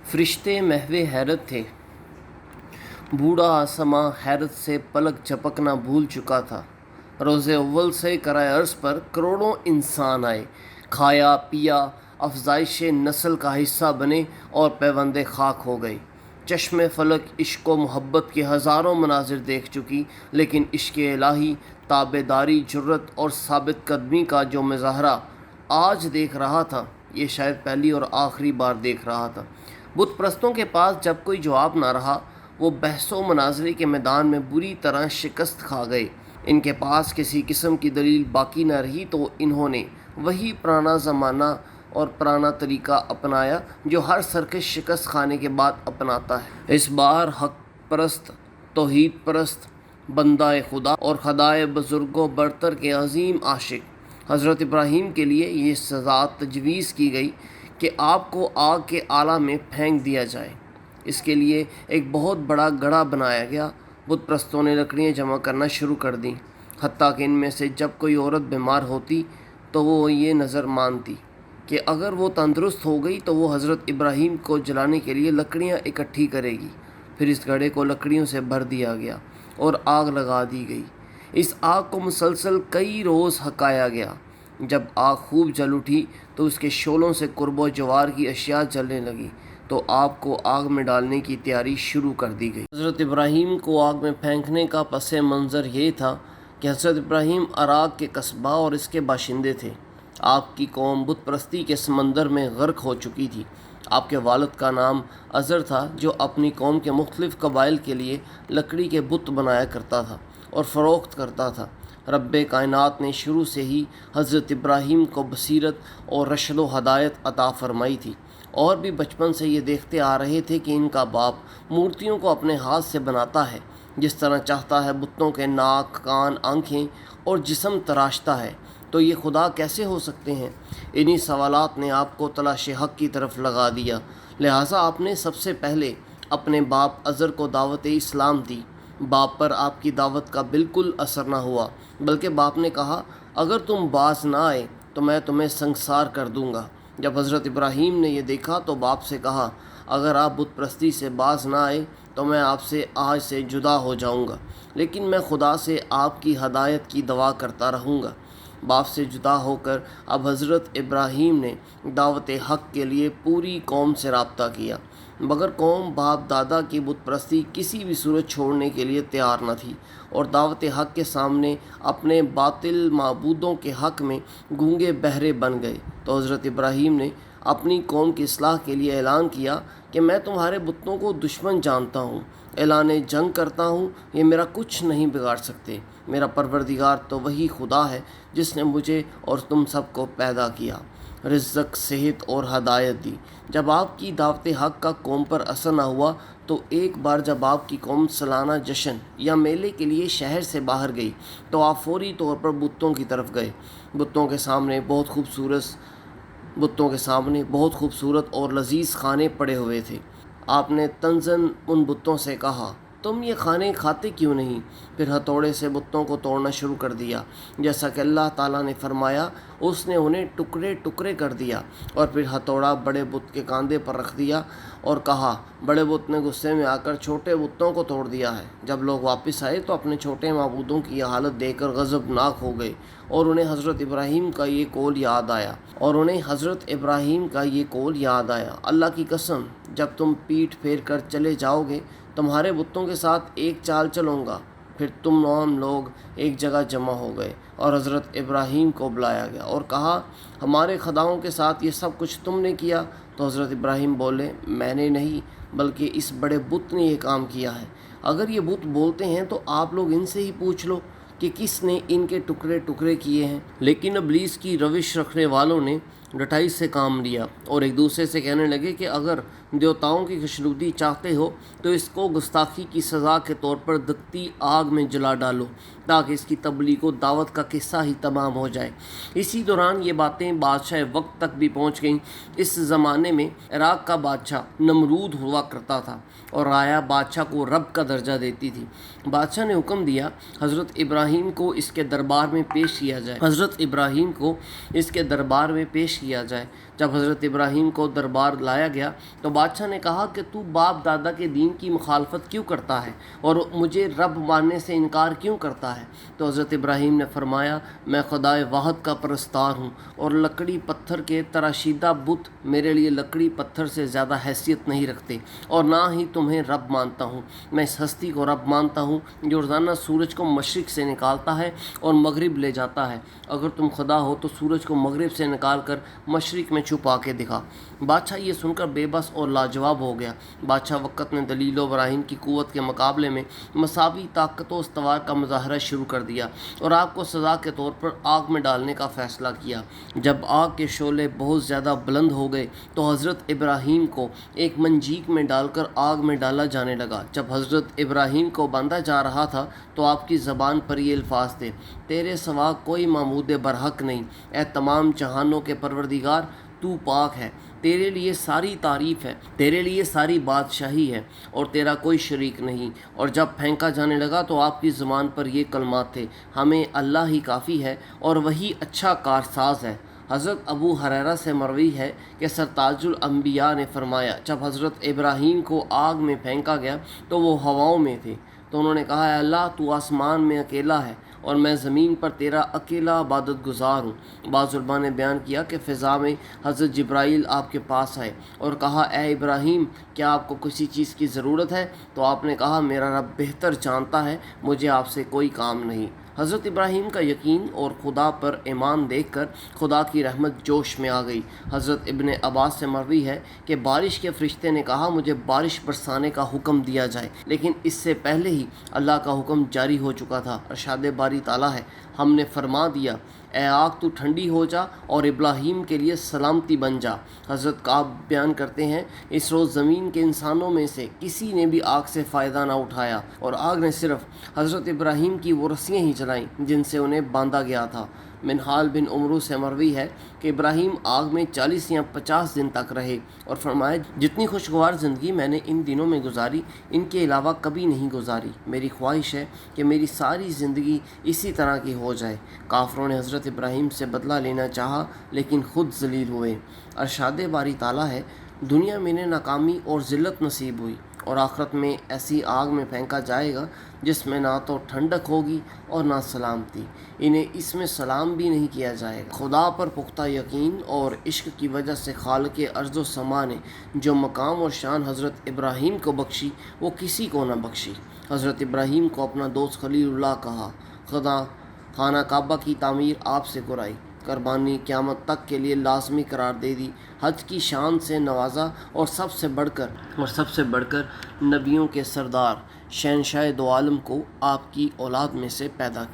فرشتے محو حیرت تھے۔ بوڑھا آسماں حیرت سے پلک جھپکنا بھول چکا تھا۔ روز اول سے کرۂ ارض پر کروڑوں انسان آئے، کھایا پیا، افزائش نسل کا حصہ بنے اور پیوند خاک ہو گئے۔ چشم فلک عشق و محبت کے ہزاروں مناظر دیکھ چکی، لیکن عشق الہی، تابع داری، جرت اور ثابت قدمی کا جو مظاہرہ آج دیکھ رہا تھا، یہ شاید پہلی اور آخری بار دیکھ رہا تھا۔ بت پرستوں کے پاس جب کوئی جواب نہ رہا، وہ بحث و مناظرے کے میدان میں بری طرح شکست کھا گئے۔ ان کے پاس کسی قسم کی دلیل باقی نہ رہی تو انہوں نے وہی پرانا زمانہ اور پرانا طریقہ اپنایا جو ہر سرکش شکست کھانے کے بعد اپناتا ہے۔ اس بار حق پرست، توحید پرست، بندہ خدا اور خدائے بزرگوں برتر کے عظیم عاشق حضرت ابراہیم کے لیے یہ سزا تجویز کی گئی کہ آپ کو آگ کے آلہ میں پھینک دیا جائے۔ اس کے لیے ایک بہت بڑا گڑھا بنایا گیا۔ بت پرستوں نے لکڑیاں جمع کرنا شروع کر دیں، حتیٰ کہ ان میں سے جب کوئی عورت بیمار ہوتی تو وہ یہ نظر مانتی کہ اگر وہ تندرست ہو گئی تو وہ حضرت ابراہیم کو جلانے کے لیے لکڑیاں اکٹھی کرے گی۔ پھر اس گڑھے کو لکڑیوں سے بھر دیا گیا اور آگ لگا دی گئی۔ اس آگ کو مسلسل کئی روز ہکایا گیا۔ جب آگ خوب جل اٹھی تو اس کے شعلوں سے قرب و جوار کی اشیاء جلنے لگی، تو آپ کو آگ میں ڈالنے کی تیاری شروع کر دی گئی۔ حضرت ابراہیم کو آگ میں پھینکنے کا پس منظر یہ تھا کہ حضرت ابراہیم عراق کے قصبہ اور اس کے باشندے تھے۔ آپ کی قوم بت پرستی کے سمندر میں غرق ہو چکی تھی۔ آپ کے والد کا نام ازر تھا، جو اپنی قوم کے مختلف قبائل کے لیے لکڑی کے بت بنایا کرتا تھا اور فروخت کرتا تھا۔ رب کائنات نے شروع سے ہی حضرت ابراہیم کو بصیرت اور رشد و ہدایت عطا فرمائی تھی، اور بھی بچپن سے یہ دیکھتے آ رہے تھے کہ ان کا باپ مورتیوں کو اپنے ہاتھ سے بناتا ہے، جس طرح چاہتا ہے بتوں کے ناک، کان، آنکھیں اور جسم تراشتا ہے، تو یہ خدا کیسے ہو سکتے ہیں؟ انہی سوالات نے آپ کو تلاش حق کی طرف لگا دیا، لہٰذا آپ نے سب سے پہلے اپنے باپ ازر کو دعوت اسلام دی۔ باپ پر آپ کی دعوت کا بالکل اثر نہ ہوا، بلکہ باپ نے کہا، اگر تم باز نہ آئے تو میں تمہیں سنگسار کر دوں گا۔ جب حضرت ابراہیم نے یہ دیکھا تو باپ سے کہا، اگر آپ بت پرستی سے باز نہ آئے تو میں آپ سے آج سے جدا ہو جاؤں گا، لیکن میں خدا سے آپ کی ہدایت کی دعا کرتا رہوں گا۔ باپ سے جدا ہو کر اب حضرت ابراہیم نے دعوت حق کے لیے پوری قوم سے رابطہ کیا، مگر قوم باپ دادا کی بت پرستی کسی بھی صورت چھوڑنے کے لیے تیار نہ تھی، اور دعوت حق کے سامنے اپنے باطل معبودوں کے حق میں گونگے بہرے بن گئے۔ تو حضرت ابراہیم نے اپنی قوم کی اصلاح کے لیے اعلان کیا کہ میں تمہارے بتوں کو دشمن جانتا ہوں، اعلان جنگ کرتا ہوں، یہ میرا کچھ نہیں بگاڑ سکتے۔ میرا پروردگار تو وہی خدا ہے جس نے مجھے اور تم سب کو پیدا کیا، رزق، صحت اور ہدایت دی۔ جب آپ کی دعوت حق کا قوم پر اثر نہ ہوا تو ایک بار جب آپ کی قوم سالانہ جشن یا میلے کے لیے شہر سے باہر گئی تو آپ فوری طور پر بتوں کی طرف گئے۔ بتوں کے سامنے بہت خوبصورت اور لذیذ کھانے پڑے ہوئے تھے۔ آپ نے طنزاً ان بتوں سے کہا، تم یہ کھانے کھاتے کیوں نہیں؟ پھر ہتھوڑے سے بتوں کو توڑنا شروع کر دیا، جیسا کہ اللہ تعالیٰ نے فرمایا۔ اس نے انہیں ٹکڑے ٹکڑے کر دیا، اور پھر ہتھوڑا بڑے بت کے کاندھے پر رکھ دیا اور کہا، بڑے بت نے غصے میں آ کر چھوٹے بتوں کو توڑ دیا ہے۔ جب لوگ واپس آئے تو اپنے چھوٹے معبودوں کی یہ حالت دیکھ کر غضبناک ہو گئے، اور انہیں حضرت ابراہیم کا یہ قول یاد آیا، اللہ کی قسم، جب تم پیٹھ پھیر کر چلے جاؤ گے تمہارے بتوں کے ساتھ ایک چال چلوں گا۔ پھر تمام لوگ ایک جگہ جمع ہو گئے اور حضرت ابراہیم کو بلایا گیا اور کہا، ہمارے خداؤں کے ساتھ یہ سب کچھ تم نے کیا؟ تو حضرت ابراہیم بولے، میں نے نہیں، بلکہ اس بڑے بت نے یہ کام کیا ہے۔ اگر یہ بت بولتے ہیں تو آپ لوگ ان سے ہی پوچھ لو کہ کس نے ان کے ٹکڑے ٹکڑے کیے ہیں۔ لیکن ابلیس کی روش رکھنے والوں نے ڈٹائی سے کام لیا اور ایک دوسرے سے کہنے لگے کہ اگر دیوتاؤں کی خوشنودی چاہتے ہو تو اس کو گستاخی کی سزا کے طور پر دکھتی آگ میں جلا ڈالو، تاکہ اس کی تبلیغ و دعوت کا قصہ ہی تمام ہو جائے۔ اسی دوران یہ باتیں بادشاہ وقت تک بھی پہنچ گئیں۔ اس زمانے میں عراق کا بادشاہ نمرود ہوا کرتا تھا، اور رایا بادشاہ کو رب کا درجہ دیتی تھی۔ بادشاہ نے حکم دیا، حضرت ابراہیم کو اس کے دربار میں پیش کیا جائے۔ جب حضرت ابراہیم کو دربار لایا گیا تو بادشاہ نے کہا کہ تو باپ دادا کے دین کی مخالفت کیوں کرتا ہے اور مجھے رب ماننے سے انکار کیوں کرتا ہے؟ تو حضرت ابراہیم نے فرمایا، میں خدائے واحد کا پرستار ہوں اور لکڑی پتھر کے تراشیدہ بت میرے لیے لکڑی پتھر سے زیادہ حیثیت نہیں رکھتے، اور نہ ہی تمہیں رب مانتا ہوں۔ میں اس ہستی کو رب مانتا ہوں جو روزانہ سورج کو مشرق سے نکالتا ہے اور مغرب لے جاتا ہے۔ اگر تم خدا ہو تو سورج کو مغرب سے نکال کر مشرق میں چھپا کے دکھا۔ بادشاہ یہ سن کر بے بس اور لاجواب ہو گیا۔ بادشاہ وقت نے دلیل و براہین کی قوت کے مقابلے میں مساوی طاقت و استوار کا مظاہرہ شروع کر دیا اور آپ کو سزا کے طور پر آگ میں ڈالنے کا فیصلہ کیا۔ جب آگ کے شعلے بہت زیادہ بلند ہو گئے تو حضرت ابراہیم کو ایک منجیک میں ڈال کر آگ میں ڈالا جانے لگا۔ جب حضرت ابراہیم کو باندھا جا رہا تھا تو آپ کی زبان پر یہ الفاظ تھے، تیرے سوا کوئی معبود برحق نہیں، اے تمام جہانوں کے پروردگار، تو پاک ہے، تیرے لیے ساری تعریف ہے، تیرے لیے ساری بادشاہی ہے اور تیرا کوئی شریک نہیں۔ اور جب پھینکا جانے لگا تو آپ کی زبان پر یہ کلمات تھے، ہمیں اللہ ہی کافی ہے اور وہی اچھا کارساز ہے۔ حضرت ابو ہریرہ سے مروی ہے کہ سرتاج الانبیاء نے فرمایا، جب حضرت ابراہیم کو آگ میں پھینکا گیا تو وہ ہواؤں میں تھے، تو انہوں نے کہا، اے اللہ، تو آسمان میں اکیلا ہے اور میں زمین پر تیرا اکیلا عبادت گزار ہوں۔ بعض علماء نے بیان کیا کہ فضا میں حضرت جبرائیل آپ کے پاس آئے اور کہا، اے ابراہیم، کیا آپ کو کسی چیز کی ضرورت ہے؟ تو آپ نے کہا، میرا رب بہتر جانتا ہے، مجھے آپ سے کوئی کام نہیں۔ حضرت ابراہیم کا یقین اور خدا پر ایمان دیکھ کر خدا کی رحمت جوش میں آ گئی۔ حضرت ابن عباس سے مروی ہے کہ بارش کے فرشتے نے کہا، مجھے بارش برسانے کا حکم دیا جائے، لیکن اس سے پہلے ہی اللہ کا حکم جاری ہو چکا تھا۔ ارشاد باری تعالیٰ ہے، ہم نے فرما دیا، اے آگ تو ٹھنڈی ہو جا اور ابراہیم کے لیے سلامتی بن جا۔ حضرت کعب بیان کرتے ہیں، اس روز زمین کے انسانوں میں سے کسی نے بھی آگ سے فائدہ نہ اٹھایا اور آگ نے صرف حضرت ابراہیم کی وہ رسیاں ہی جلائیں جن سے انہیں باندھا گیا تھا۔ منہال بن عمرو سے مروی ہے کہ ابراہیم آگ میں 40 یا 50 دن تک رہے اور فرمایا، جتنی خوشگوار زندگی میں نے ان دنوں میں گزاری ان کے علاوہ کبھی نہیں گزاری۔ میری خواہش ہے کہ میری ساری زندگی اسی طرح کی ہو جائے۔ کافروں نے حضرت ابراہیم سے بدلہ لینا چاہا لیکن خود ذلیل ہوئے۔ ارشاد باری تعالیٰ ہے، دنیا میں انہیں ناکامی اور ذلت نصیب ہوئی اور آخرت میں ایسی آگ میں پھینکا جائے گا جس میں نہ تو ٹھنڈک ہوگی اور نہ سلامتی، انہیں اس میں سلام بھی نہیں کیا جائے گا۔ خدا پر پختہ یقین اور عشق کی وجہ سے خالق ارض و سما نے جو مقام اور شان حضرت ابراہیم کو بخشی وہ کسی کو نہ بخشی۔ حضرت ابراہیم کو اپنا دوست خلیل اللہ کہا، خدا خانہ کعبہ کی تعمیر آپ سے کرائی، قربانی قیامت تک کے لیے لازمی قرار دے دی، حج کی شان سے نوازا اور سب سے بڑھ کر نبیوں کے سردار شہنشاہ دو عالم کو آپ کی اولاد میں سے پیدا کیا۔